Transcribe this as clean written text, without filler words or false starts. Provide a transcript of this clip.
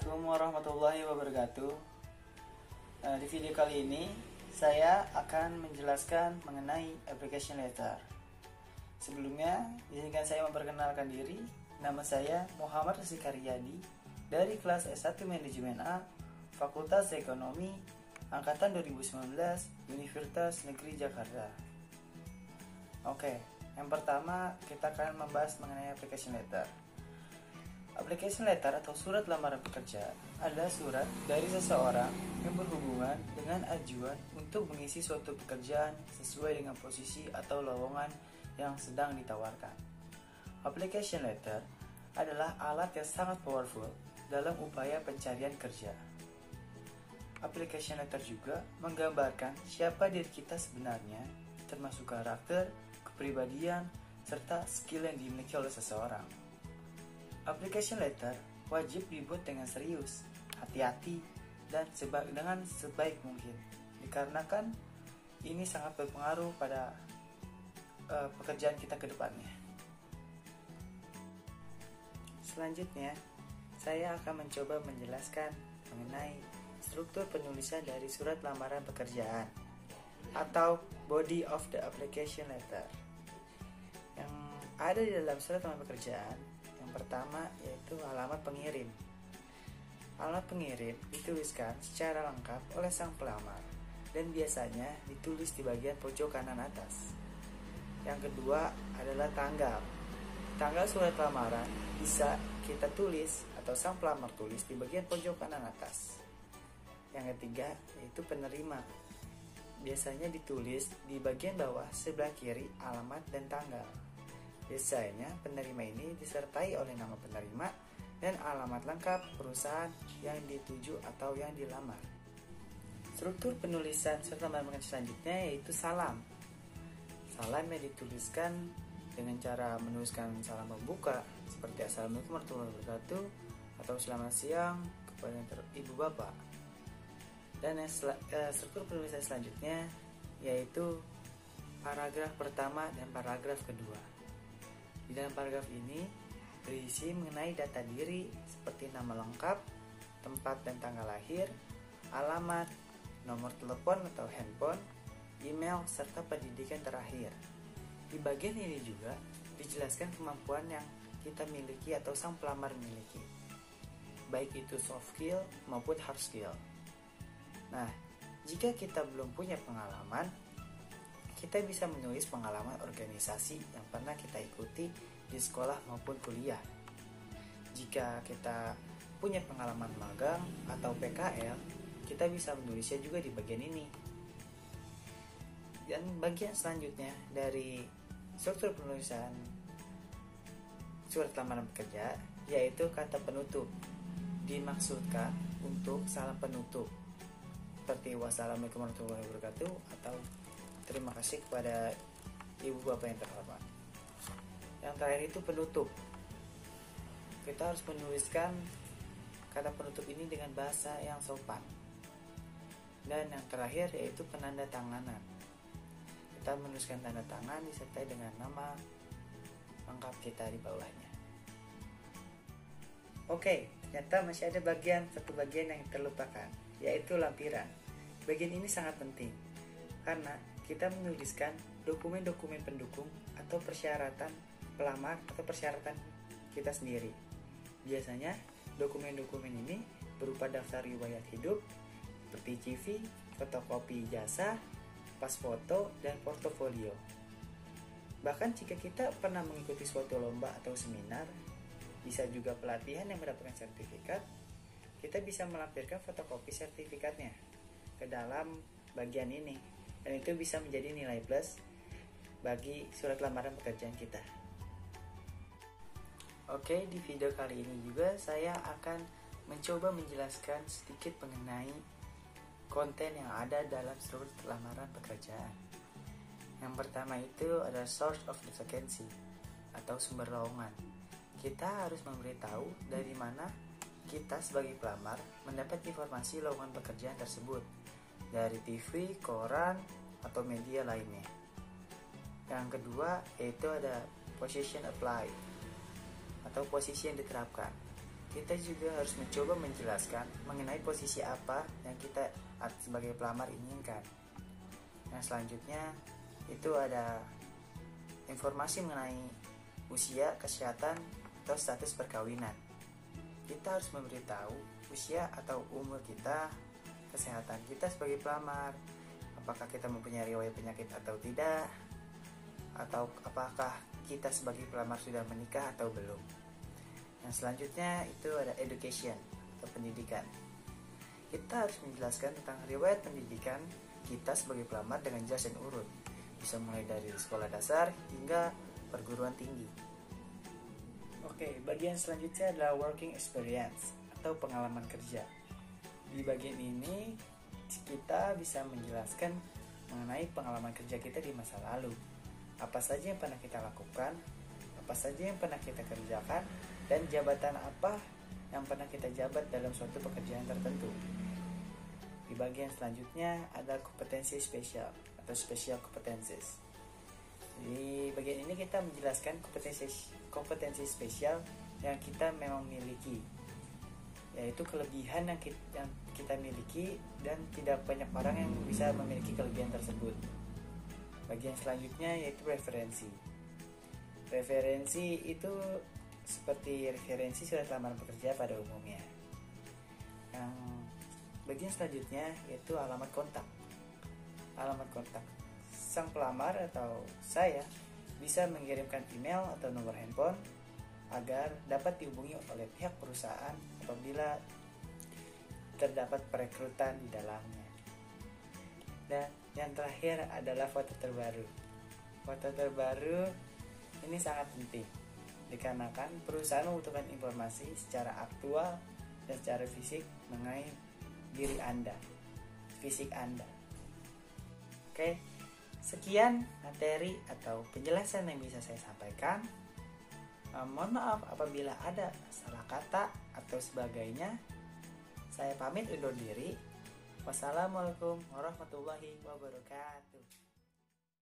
Assalamualaikum warahmatullahi wabarakatuh. Di video kali ini saya akan menjelaskan mengenai application letter. Sebelumnya, izinkan saya memperkenalkan diri. Nama saya Muhammad Rizky Karyadi dari kelas S1 Manajemen A, Fakultas Ekonomi, Angkatan 2019, Universitas Negeri Jakarta. Oke, yang pertama kita akan membahas mengenai application letter. Application letter atau surat lamaran pekerja adalah surat dari seseorang yang berhubungan dengan ajuan untuk mengisi suatu pekerjaan sesuai dengan posisi atau lowongan yang sedang ditawarkan. Application letter adalah alat yang sangat powerful dalam upaya pencarian kerja. Application letter juga menggambarkan siapa diri kita sebenarnya, termasuk karakter, kepribadian, serta skill yang dimiliki oleh seseorang. Application letter wajib dibuat dengan serius, hati-hati, dan dengan sebaik mungkin, dikarenakan ini sangat berpengaruh pada pekerjaan kita ke depannya. Selanjutnya, saya akan mencoba menjelaskan mengenai struktur penulisan dari surat lamaran pekerjaan atau body of the application letter yang ada di dalam surat lamaran pekerjaan. Yang pertama yaitu alamat pengirim. Alamat pengirim dituliskan secara lengkap oleh sang pelamar dan biasanya ditulis di bagian pojok kanan atas. Yang kedua adalah tanggal. Tanggal surat lamaran bisa kita tulis atau sang pelamar tulis di bagian pojok kanan atas. Yang ketiga yaitu penerima. Biasanya ditulis di bagian bawah sebelah kiri alamat dan tanggal. Biasanya penerima ini disertai oleh nama penerima dan alamat lengkap perusahaan yang dituju atau yang dilamar. Struktur penulisan surat lamaran pekerjaan selanjutnya yaitu salam. Salam yang dituliskan dengan cara menuliskan salam pembuka seperti Assalamualaikum warahmatullahi wabarakatuh atau selamat siang kepada ibu bapak. Dan struktur penulisan selanjutnya yaitu paragraf pertama dan paragraf kedua. Di dalam paragraf ini berisi mengenai data diri seperti nama lengkap, tempat dan tanggal lahir, alamat, nomor telepon atau handphone, email, serta pendidikan terakhir. Di bagian ini juga dijelaskan kemampuan yang kita miliki atau sang pelamar miliki, baik itu soft skill maupun hard skill. Nah, jika kita belum punya pengalaman, kita bisa menulis pengalaman organisasi yang pernah kita ikuti di sekolah maupun kuliah. Jika kita punya pengalaman magang atau PKL, kita bisa menulisnya juga di bagian ini. Dan bagian selanjutnya dari struktur penulisan surat lamaran pekerja yaitu kata penutup. Dimaksudkan untuk salam penutup seperti wassalamualaikum warahmatullahi wabarakatuh atau terima kasih kepada ibu bapak yang terhormat. Yang terakhir itu penutup. Kita harus menuliskan kata penutup ini dengan bahasa yang sopan. Dan yang terakhir yaitu penanda tanganan. Kita menuliskan tanda tangan disertai dengan nama lengkap kita di bawahnya. Oke, ternyata masih ada satu bagian yang terlupakan, yaitu lampiran. Bagian ini sangat penting karena kita menuliskan dokumen-dokumen pendukung atau persyaratan pelamar atau persyaratan kita sendiri. Biasanya dokumen-dokumen ini berupa daftar riwayat hidup seperti CV, fotokopi ijazah, pas foto, dan portofolio. Bahkan jika kita pernah mengikuti suatu lomba atau seminar, bisa juga pelatihan yang mendapatkan sertifikat, kita bisa melampirkan fotokopi sertifikatnya ke dalam bagian ini. Dan itu bisa menjadi nilai plus bagi surat lamaran pekerjaan kita. Oke, di video kali ini juga saya akan mencoba menjelaskan sedikit mengenai konten yang ada dalam surat lamaran pekerjaan. Yang pertama itu adalah source of the vacancy atau sumber lowongan. Kita harus memberitahu dari mana kita sebagai pelamar mendapat informasi lowongan pekerjaan tersebut, dari TV, koran, atau media lainnya. Yang kedua yaitu ada position apply atau posisi yang diterapkan. kita juga harus mencoba menjelaskan mengenai posisi apa yang kita sebagai pelamar inginkan. Nah, selanjutnya itu ada informasi mengenai usia, kesehatan, atau status perkawinan. Kita harus memberitahu usia atau umur kita, kesehatan kita sebagai pelamar, apakah kita mempunyai riwayat penyakit atau tidak, atau apakah kita sebagai pelamar sudah menikah atau belum. Yang selanjutnya itu ada education atau pendidikan. Kita harus menjelaskan tentang riwayat pendidikan kita sebagai pelamar dengan jelas dan urut, bisa mulai dari sekolah dasar hingga perguruan tinggi. Oke, bagian selanjutnya adalah working experience atau pengalaman kerja. Di bagian ini kita bisa menjelaskan mengenai pengalaman kerja kita di masa lalu. Apa saja yang pernah kita lakukan, apa saja yang pernah kita kerjakan, dan jabatan apa yang pernah kita jabat dalam suatu pekerjaan tertentu. Di bagian selanjutnya ada kompetensi spesial atau special competencies. Di bagian ini kita menjelaskan kompetensi spesial yang kita memang miliki, yaitu kelebihan yang kita miliki dan tidak banyak orang yang bisa memiliki kelebihan tersebut. Bagian selanjutnya yaitu referensi. Referensi itu seperti referensi surat lamaran pekerja pada umumnya. Yang bagian selanjutnya yaitu alamat kontak. Alamat kontak sang pelamar atau saya bisa mengirimkan email atau nomor handphone agar dapat dihubungi oleh pihak perusahaan apabila terdapat perekrutan di dalamnya. Dan yang terakhir adalah foto terbaru. Foto terbaru ini sangat penting dikarenakan perusahaan membutuhkan informasi secara aktual dan secara fisik mengenai diri Anda, fisik Anda. Oke, sekian materi atau penjelasan yang bisa saya sampaikan. Mohon maaf apabila ada salah kata atau sebagainya. Saya pamit undur diri. Wassalamualaikum warahmatullahi wabarakatuh.